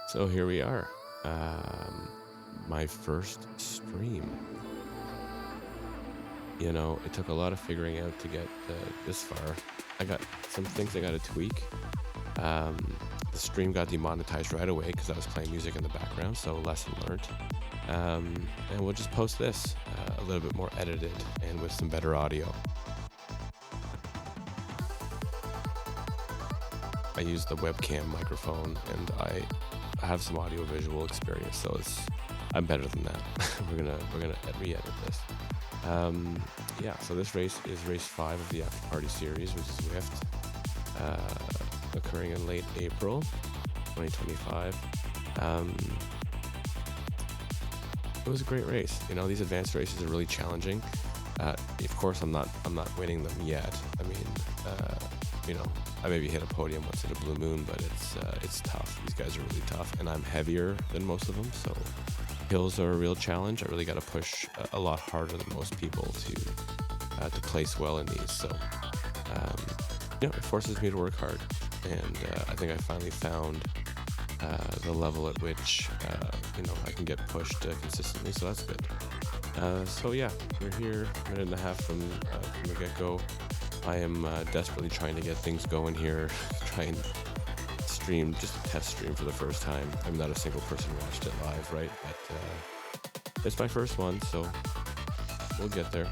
So here we are. My first stream. It took a lot of figuring out to get this far. I got some things I got to tweak. The stream got demonetized right away because I was playing music in the background, so lesson learned. And we'll just post this a little bit more edited and with some better audio. I use the webcam microphone, and I have some audio visual experience, so I'm better than that. we're gonna re-edit this. So this race is race 5 of the After Party series, which is Zwift, occurring in late April 2025. It was a great race. These advanced races are really challenging. Of course, I'm not winning them yet. I mean, I maybe hit a podium once in a blue moon, but it's tough. These guys are really tough, and I'm heavier than most of them, so hills are a real challenge. I really got to push a lot harder than most people to place well in these. So, it forces me to work hard, and I think I finally found the level at which I can get pushed consistently. So that's good. We're here a minute and a half from the get-go. I am desperately trying to get things going here, try and stream, just a test stream for the first time. I'm not a single person watched it live, right? But it's my first one, so we'll get there.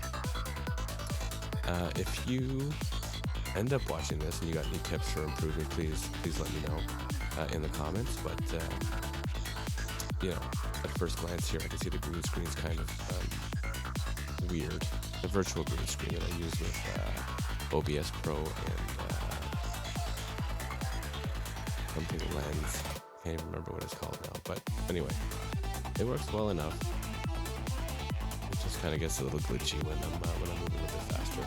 If you end up watching this and you got any tips for improvement, please let me know in the comments. But at first glance here, I can see the green screen is kind of weird. The virtual green screen that I use with OBS Pro and something lens. Can't even remember what it's called now. But anyway, it works well enough. It just kind of gets a little glitchy when I'm moving a little bit faster.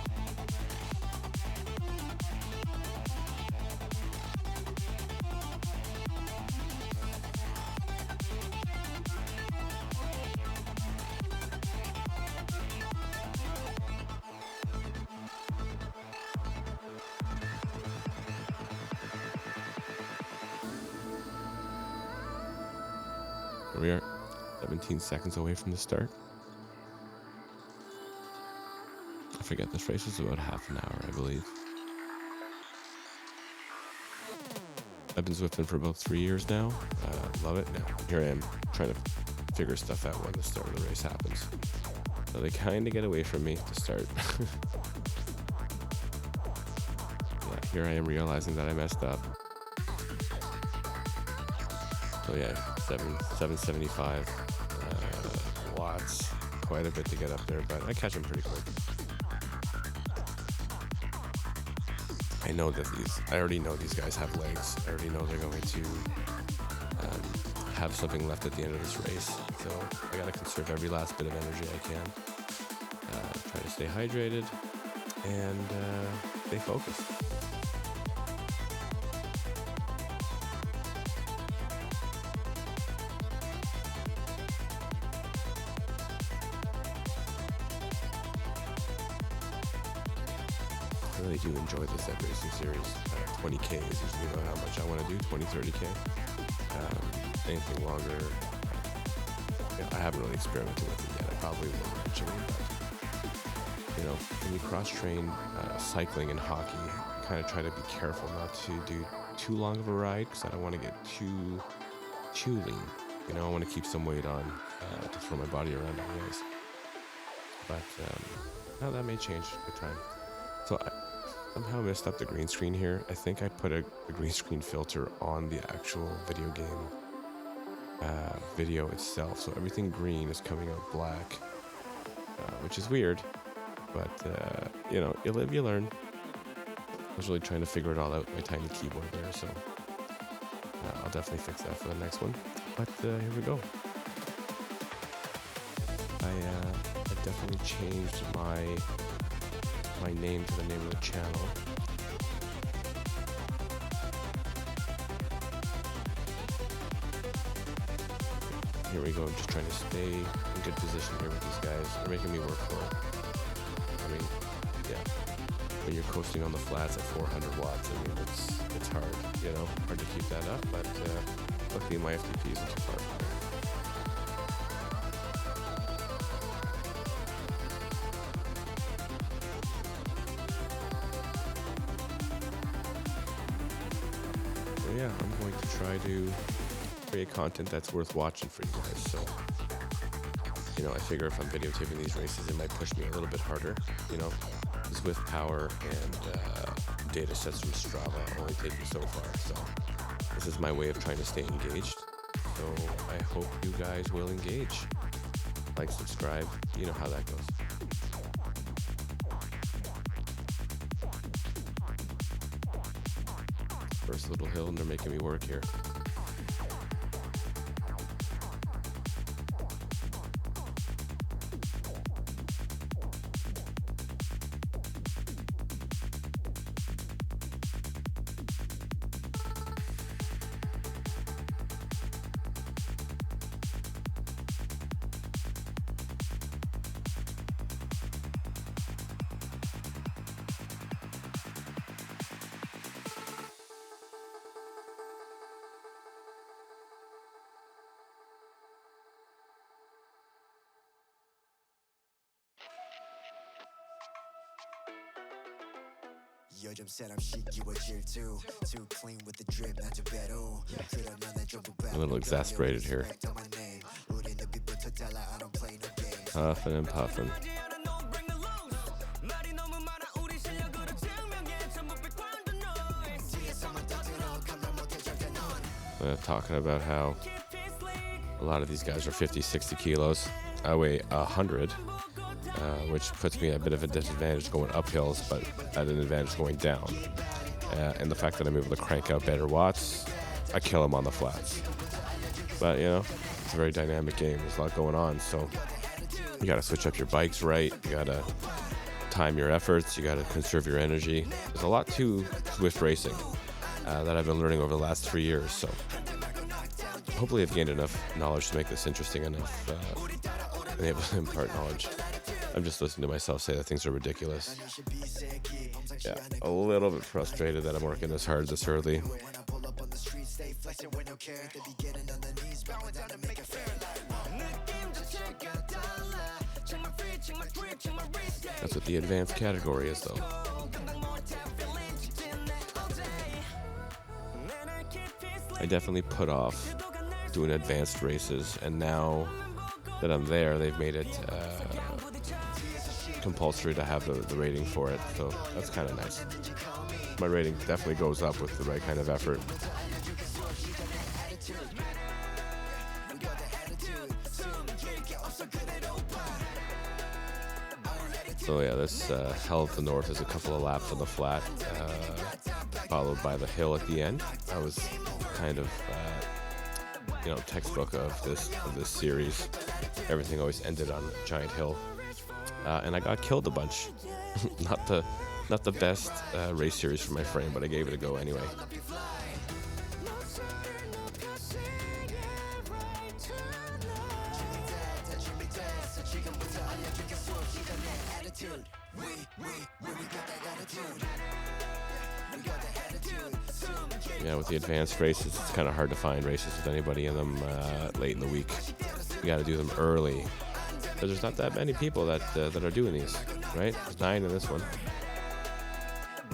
Here we are, 17 seconds away from the start. I forget, this race is about half an hour, I believe. I've been Zwifting for about 3 years now. Love it. Now, here I am trying to figure stuff out when the start of the race happens. So they kind of get away from me to start. Here I am realizing that I messed up. So 775 watts, quite a bit to get up there, but I catch them pretty quick. I already know these guys have legs. I already know they're going to have something left at the end of this race. So I gotta conserve every last bit of energy I can. Try to stay hydrated and stay focused. I really do enjoy this Zracing series. 20K is usually about how much I want to do, 20, 30K. Anything longer, I haven't really experimented with it yet. I probably will eventually, but when you cross-train cycling and hockey, I kind of try to be careful not to do too long of a ride because I don't want to get too lean. I want to keep some weight on to throw my body around on the ice. But now that may change with time. So I somehow messed up the green screen here. I think I put a green screen filter on the actual video game video itself. So everything green is coming out black, which is weird. But, you live, you learn. I was really trying to figure it all out, my tiny keyboard there. So I'll definitely fix that for the next one. But here we go. I definitely changed my name to the name of the channel. Here we go. I'm just trying to stay in good position here with these guys. They're making me work for it. I mean, when you're coasting on the flats at 400 watts, I mean, it's hard, hard to keep that up, but Luckily, my FTP isn't too far. So yeah, I'm going to try to create content that's worth watching for you guys. So, you know, I figure if I'm videotaping these races, it might push me a little bit harder, you know, because with power and data sets from Strava only take me so far. So this is my way of trying to stay engaged. So I hope you guys will engage. Like, subscribe, you know how that goes. First little hill, and they're making me work here. I'm a little exasperated here. Puffing and puffing. Talking about how a lot of these guys are 50, 60 kilos. I weigh 100. Which puts me at a bit of a disadvantage going up hills, but at an advantage going down. And the fact that I'm able to crank out better watts, I kill them on the flats. But, you know, it's a very dynamic game. There's a lot going on, so you got to switch up your bikes right. You got to time your efforts. You got to conserve your energy. There's a lot to Zwift racing that I've been learning over the last 3 years. So hopefully I've gained enough knowledge to make this interesting enough and able to impart knowledge. I'm just listening to myself say that things are ridiculous. Yeah, a little bit frustrated that I'm working this hard this early. That's what the advanced category is, though. I definitely put off doing advanced races, and now that I'm there, they've made it compulsory to have the rating for it, so that's kind of nice. My rating definitely goes up with the right kind of effort. So yeah, this hell of the north is a couple of laps on the flat, followed by the hill at the end. That was kind of you know, textbook of this series. Everything always ended on a giant hill. And I got killed a bunch. not the best race series for my frame, but I gave it a go anyway. Yeah, with the advanced races, it's kind of hard to find races with anybody in them late in the week. You got to do them early. Because there's not that many people that are doing these, right? There's 9 in this one.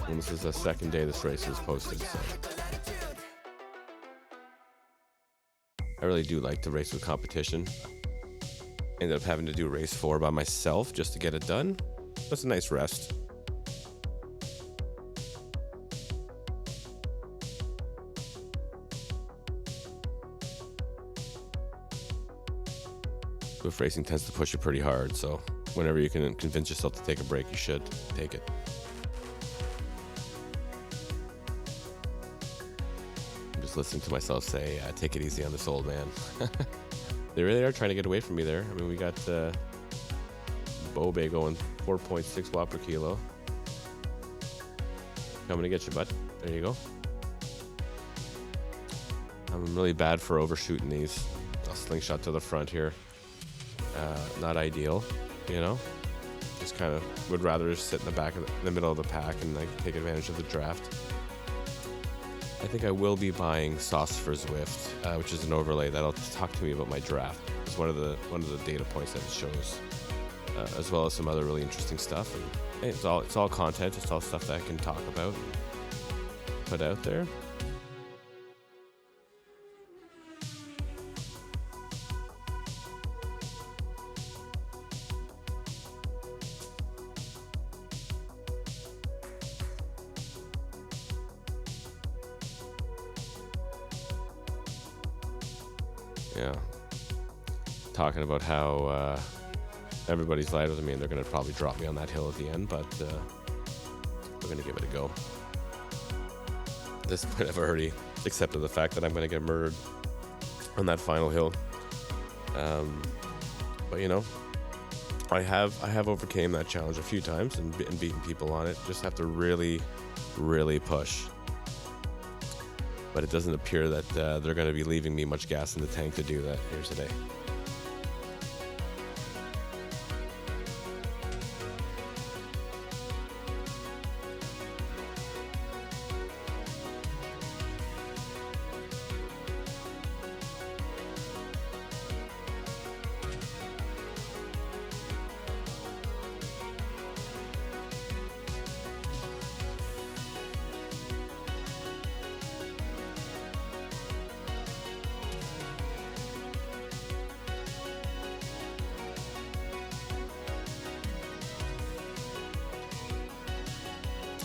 And this is the second day this race was posted, so. I really do like to race with competition. Ended up having to do race 4 by myself just to get it done. That's a nice rest. Zwift racing tends to push you pretty hard, so whenever you can convince yourself to take a break, you should take it. I'm just listening to myself say, take it easy on this old man. They really are trying to get away from me there. I mean, we got Bobe going 4.6 watt per kilo. Coming to get you, bud. There you go. I'm really bad for overshooting these. I'll slingshot to the front here. Not ideal, you know. Just kind of would rather just sit in the back of the middle of the pack and like take advantage of the draft. I think I will be buying Sauce for Zwift, which is an overlay that'll talk to me about my draft. It's one of the data points that it shows, as well as some other really interesting stuff. And hey, it's all content. It's all stuff that I can talk about and put out there. Yeah, talking about how everybody's lighter than me and they're going to probably drop me on that hill at the end, but we're going to give it a go. At this point, I've already accepted the fact that I'm going to get murdered on that final hill. But you know, I have overcame that challenge a few times and beaten people on it. Just have to really, really push. But it doesn't appear that they're going to be leaving me much gas in the tank to do that here today.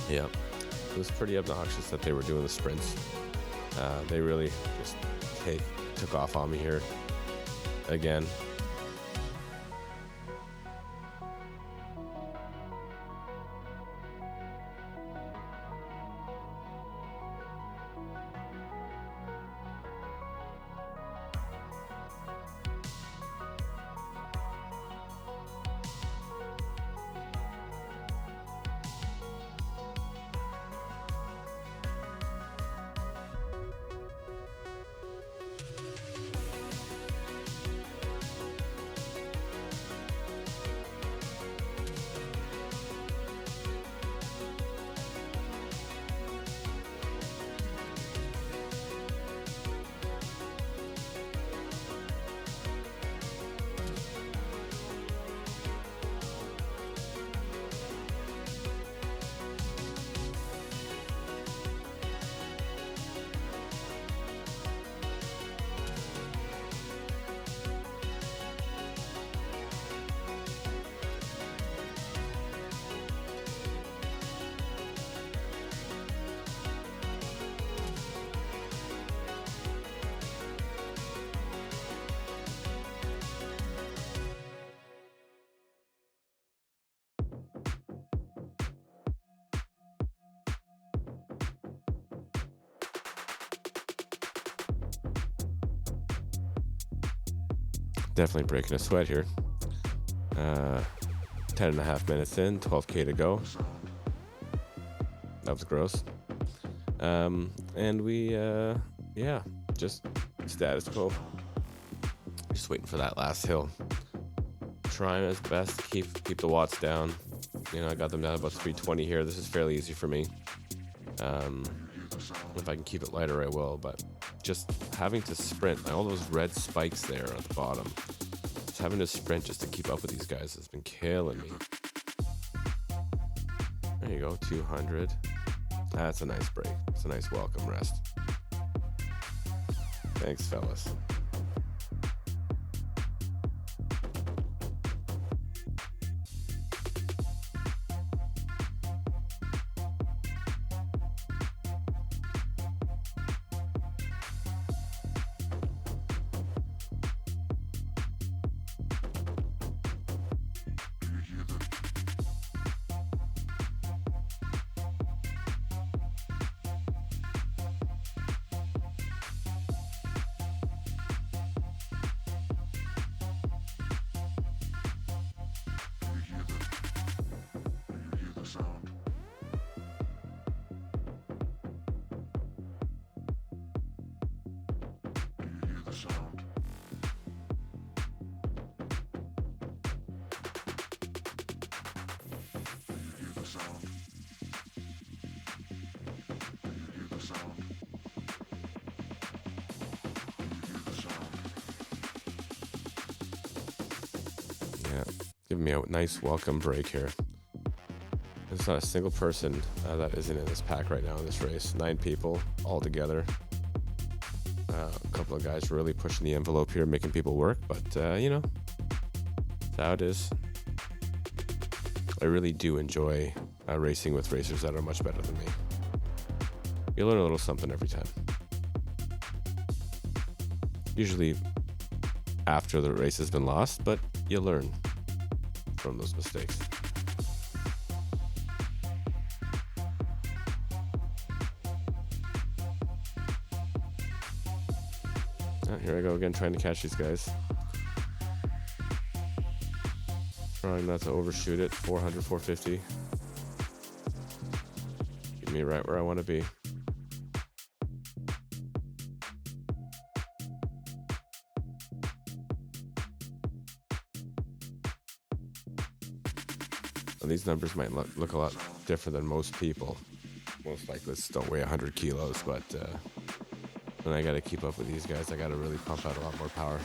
Yeah, it was pretty obnoxious that they were doing the sprints. They really just took off on me here again. Definitely breaking a sweat here. 10.5 minutes in, 12K to go. That was gross. And we, just status quo. Just waiting for that last hill. Trying his best to keep the watts down. You know, I got them down about 320 here. This is fairly easy for me. If I can keep it lighter, I will, but just having to sprint, all those red spikes there at the bottom, just having to sprint just to keep up with these guys has been killing me. There you go, 200. That's a nice break. It's a nice welcome rest. Thanks, fellas. Give me a nice welcome break here. There's not a single person that isn't in this pack right now in this race. 9 people all together. A couple of guys really pushing the envelope here, making people work, but you know, that's how it is. I really do enjoy racing with racers that are much better than me. You learn a little something every time. Usually after the race has been lost, but you learn from those mistakes. Here I go again, trying to catch these guys. Trying not to overshoot it. 400, 450. Get me right where I want to be. Well, these numbers might look a lot different than most people. Most cyclists don't weigh 100 kilos, but when I got to keep up with these guys, I got to really pump out a lot more power.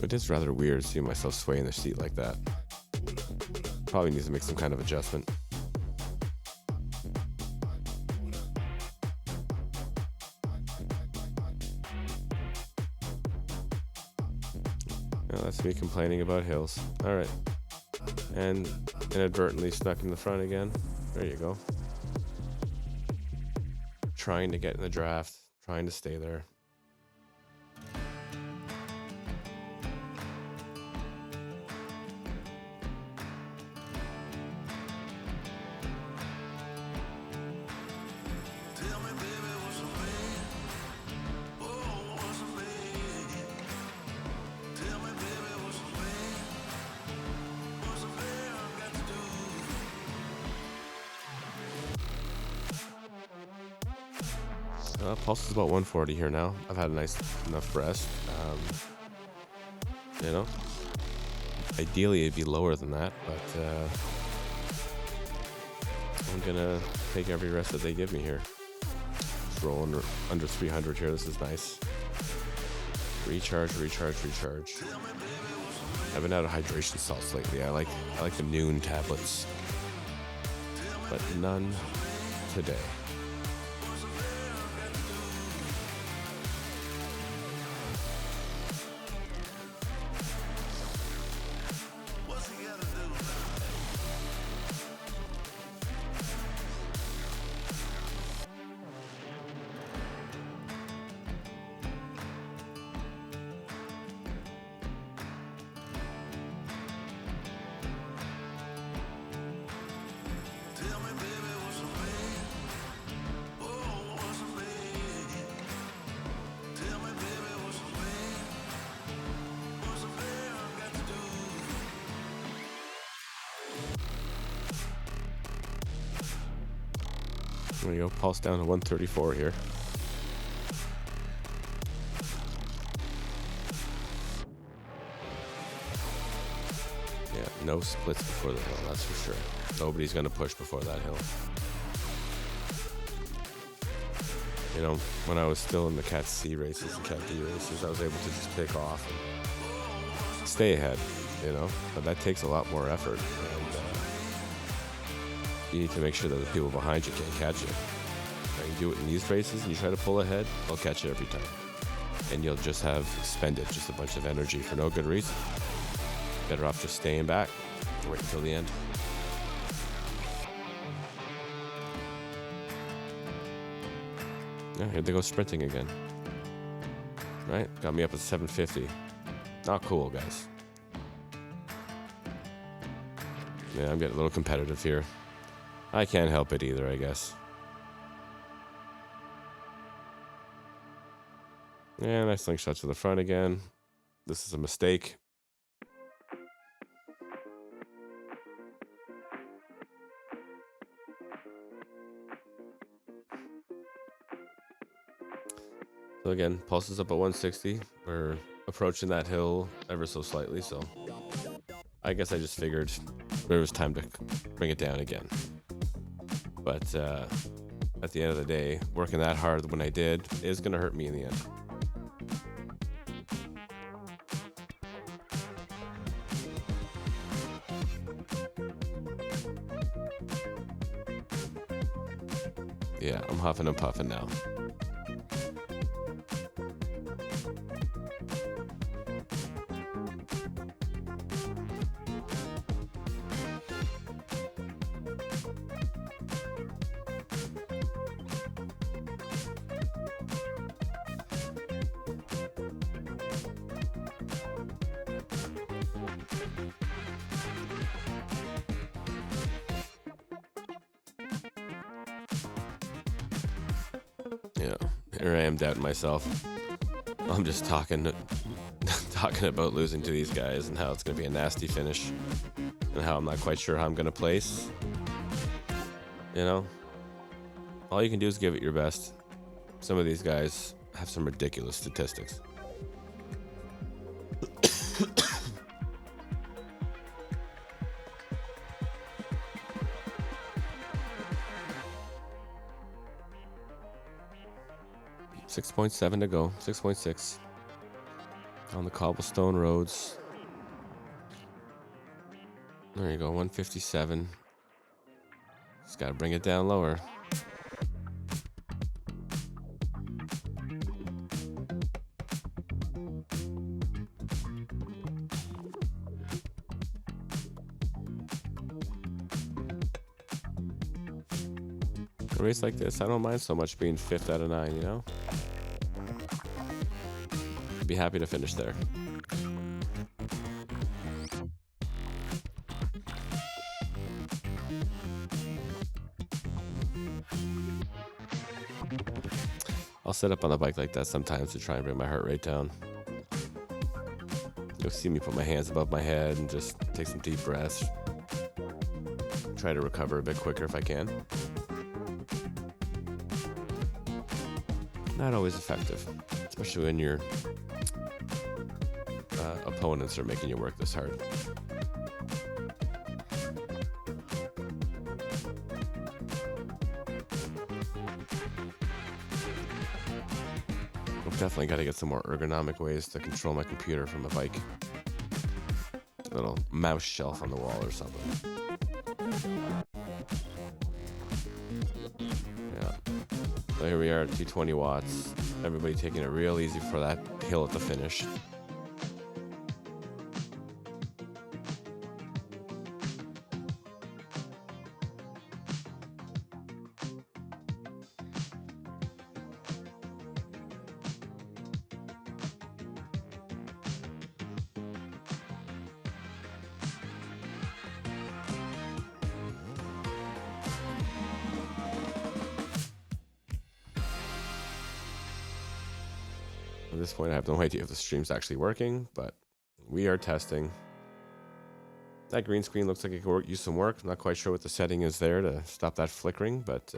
It is rather weird seeing myself sway in the seat like that. Probably needs to make some kind of adjustment. Well, that's me complaining about hills. All right. And inadvertently snuck in the front again. There you go. Trying to get in the draft. Trying to stay there. Pulse is about 140 here now. I've had a nice enough rest. You know, ideally it'd be lower than that, but I'm gonna take every rest that they give me here. Just roll under 300 here. This is nice. Recharge, recharge, recharge. I've been out of hydration salts lately. I like the noon tablets, but none today. There we go, pulse down to 134 here. Yeah, no splits before the hill, that's for sure. Nobody's going to push before that hill. You know, when I was still in the Cat C races and Cat D races, I was able to just pick off and stay ahead, you know? But that takes a lot more effort. And you need to make sure that the people behind you can't catch you. Now, you do it in these races and you try to pull ahead, they'll catch you every time. And you'll just have expended just a bunch of energy for no good reason. Better off just staying back and wait until the end. Yeah, here they go sprinting again. Right, got me up at 750. Not cool, guys. Yeah, I'm getting a little competitive here. I can't help it either, I guess. Yeah, nice slingshot to the front again. This is a mistake. So again, pulse is up at 160. We're approaching that hill ever so slightly, so I guess I just figured it was time to bring it down again. But at the end of the day, working that hard when I did is going to hurt me in the end. Yeah, I'm huffing and puffing now. Yeah, here I am doubting myself. I'm just talking about losing to these guys and how it's going to be a nasty finish and how I'm not quite sure how I'm going to place. You know, all you can do is give it your best. Some of these guys have some ridiculous statistics. 6.7 to go. 6.6 on the cobblestone roads. There you go. 157. Just gotta bring it down lower. A race like this, I don't mind so much being 5th out of 9, you know? I'd be happy to finish there. I'll set up on the bike like that sometimes to try and bring my heart rate down. You'll see me put my hands above my head and just take some deep breaths. Try to recover a bit quicker if I can. Not always effective, especially when your opponents are making you work this hard. I've definitely got to get some more ergonomic ways to control my computer from a bike. A little mouse shelf on the wall or something. Yeah. So here we are at 220 watts. Everybody taking it real easy for that hill at the finish. At this point, I have no idea if the stream's actually working, but we are testing. That green screen looks like it could use some work. I'm not quite sure what the setting is there to stop that flickering, but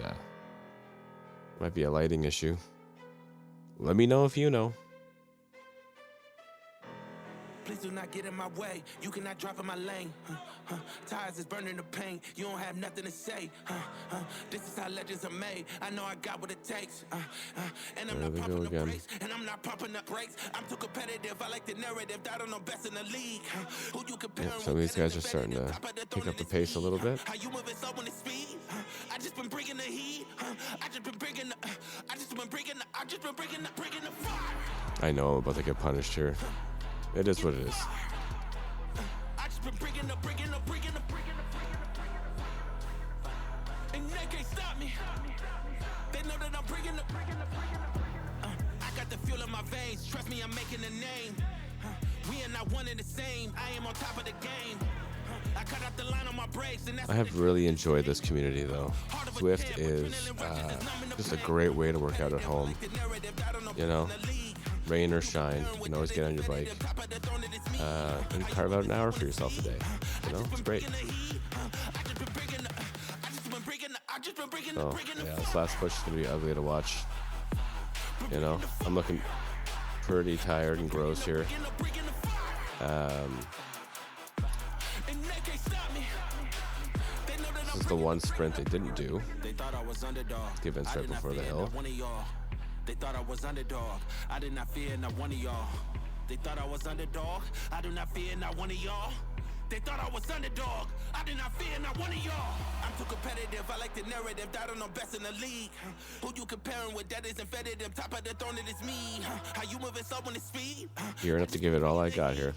might be a lighting issue. Let me know if you know. Please do not get in my way. You cannot drive in my lane. Tires is burning the paint. You don't have nothing to say. This is how legends are made. I know I got what it takes. And I'm not pumping the brakes. And I'm not pumping the brakes. I'm too competitive. I like the narrative. I don't know best in the league. Who you compare? Some of these guys are starting to pick up the pace a little bit. How you moving so when it's speed? I just been bringing the heat. I just been bringing the fire. I know I'm about to get punished here. It is what it is. I just been bringing the and they can't stop me. They know that I'm bringing the I got the fuel in my veins. Trust me, I'm making a name. We are not one and the same. I am on top of the game. I cut out the line on my brakes, and I have really enjoyed this community though. Zwift is just a great way to work out at home. You know, rain or shine, you can always get on your bike and carve out an hour for yourself a day. You know, it's great. So yeah, this last push is gonna be ugly to watch. You know, I'm looking pretty tired and gross here. was the one sprint they didn't do. The events right before the hill. They thought I was underdog. I did not fear not one of y'all. They thought I was underdog. I do not fear not one of y'all. They thought I was underdog. I did not fear not one of y'all. I'm too competitive. I like the narrative that I'm the best in the league. Who you comparing with? That isn't competitive. Top of the throne, it is me. How you moving slow when it's speed? You're gonna have to give it all I got here.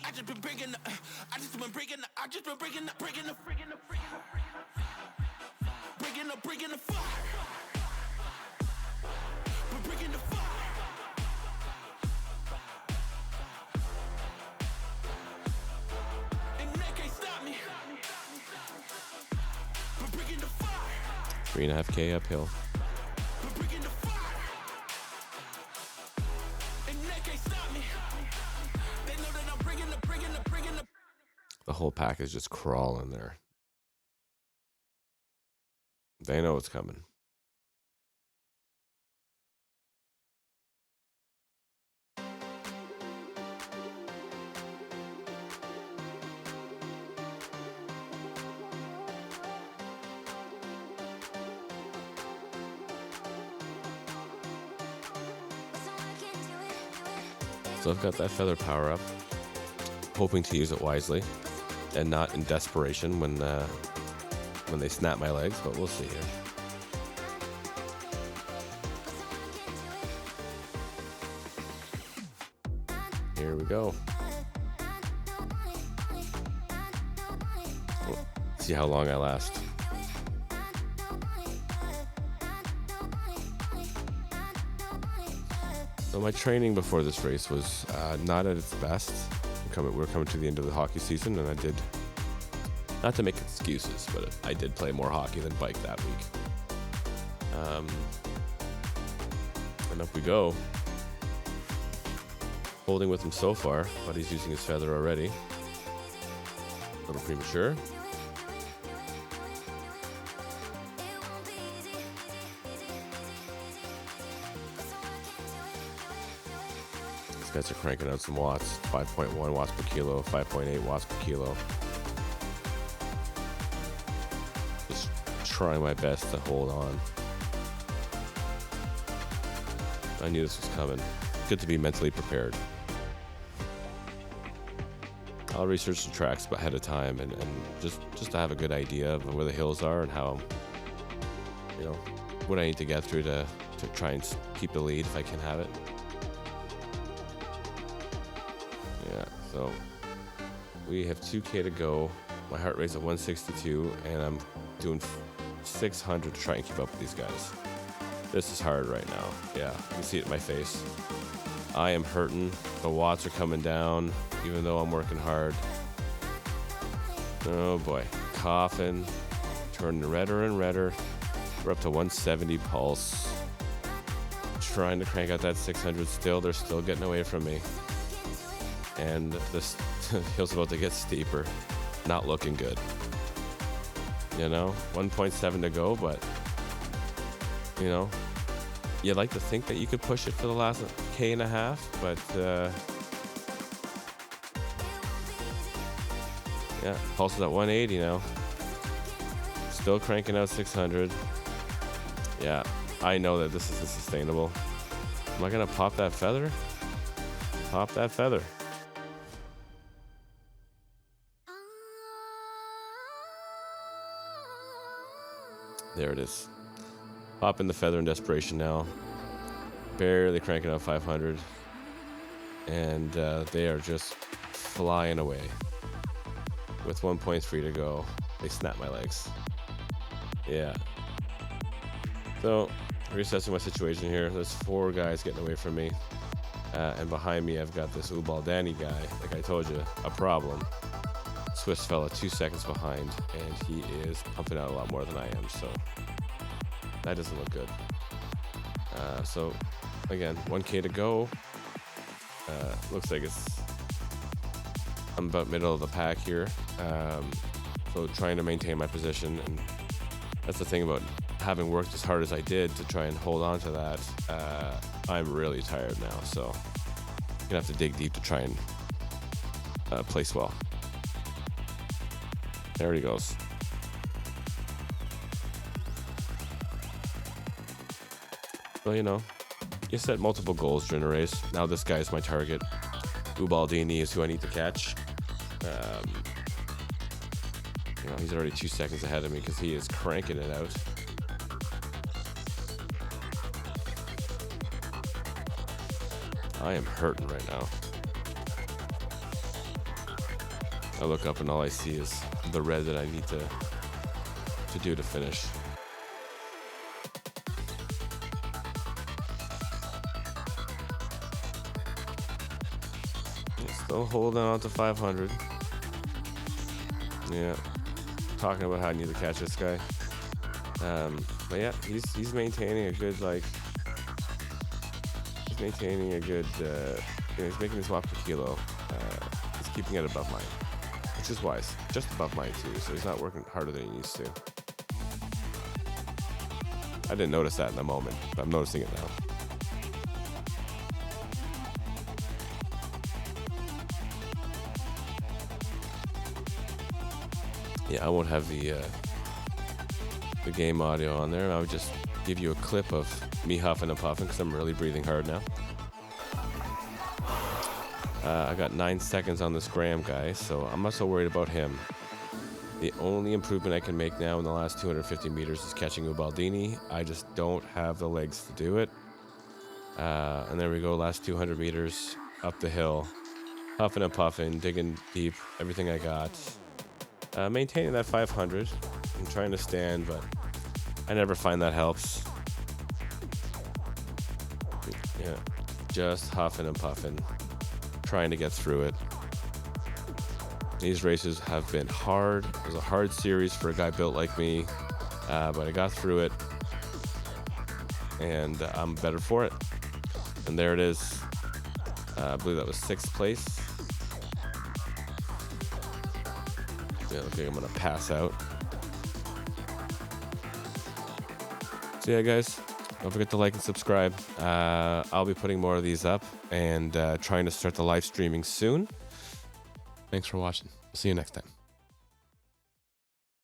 I just been bringing the, I just been bringing the, I just been bringing the fire. We're bringing the fire. And they can't stop me. We're bringing the fire. 3.5K uphill. We're bringing the fire. And they can't stop me. They know that I'm bringing the. The whole pack is just crawling there. They know it's coming. So I've got that feather power up, hoping to use it wisely and not in desperation when they snap my legs, but we'll see here. Here we go. We'll see how long I last. So my training before this race was not at its best. We're coming to the end of the hockey season, and I did, not to make excuses, but I did play more hockey than bike that week. And up we go. Holding with him so far, but he's using his feather already. A little premature. These guys are cranking out some watts. 5.1 watts per kilo, 5.8 watts per kilo. Just trying my best to hold on. I knew this was coming. Good to be mentally prepared. I'll research the tracks ahead of time and just to have a good idea of where the hills are and how, what I need to get through to try and keep the lead if I can have it. Yeah, so we have 2K to go. My heart rate's at 162, and I'm doing 600 to try and keep up with these guys. This is hard right now. Yeah, you can see it in my face. I am hurting. The watts are coming down, even though I'm working hard. Oh boy, coughing, turning redder and redder. We're up to 170 pulse. Trying to crank out that 600 still. They're still getting away from me. And this hill's about to get steeper. Not looking good. 1.7 to go, but you'd like to think that you could push it for the last 1.5 K, but yeah, pulse is at 180 now. Still cranking out 600. Yeah, I know that this isn't sustainable. Am I gonna pop that feather? Pop that feather. There it is. Popping the feather in desperation now. Barely cranking out 500. And they are just flying away. With 1.3 to go, they snap my legs. Yeah. So, reassessing my situation here. There's 4 guys getting away from me. And behind me, I've got this Ubal Danny guy. Like I told you, a problem. Swiss fella 2 seconds behind, and he is pumping out a lot more than I am, so that doesn't look good. So again, 1K to go. Looks like I'm about middle of the pack here. So trying to maintain my position, and that's the thing about having worked as hard as I did to try and hold on to that. I'm really tired now, so I'm gonna have to dig deep to try and place well. There he goes. Well, you know, you set multiple goals during a race. Now this guy's my target. Ubaldini is who I need to catch. You know, he's already 2 seconds ahead of me because he is cranking it out. I am hurting right now. I look up and all I see is the red that I need to do to finish. Still holding on to 500. Yeah, talking about how I need to catch this guy. But yeah, he's maintaining a good he's maintaining a good. He's making his watt per kilo. He's keeping it above mine, which is wise. Just above mine too, so he's not working harder than he needs to. I didn't notice that in the moment, but I'm noticing it now. Yeah, I won't have the game audio on there. I would just give you a clip of me huffing and puffing because I'm really breathing hard now. I got 9 seconds on this Graham guy, so I'm not so worried about him. The only improvement I can make now in the last 250 meters is catching Ubaldini. I just don't have the legs to do it. And there we go, last 200 meters up the hill. Huffing and puffing, digging deep, everything I got. Maintaining that 500. I'm trying to stand, but I never find that helps. Yeah, just huffing and puffing, trying to get through it. These races have been hard. It was a hard series for a guy built like me, but I got through it, and I'm better for it. And there it is. I believe that was 6th place. Yeah, looks like I'm gonna pass out. So yeah, guys, don't forget to like and subscribe. I'll be putting more of these up and trying to start the live streaming soon. Thanks for watching. See you next time.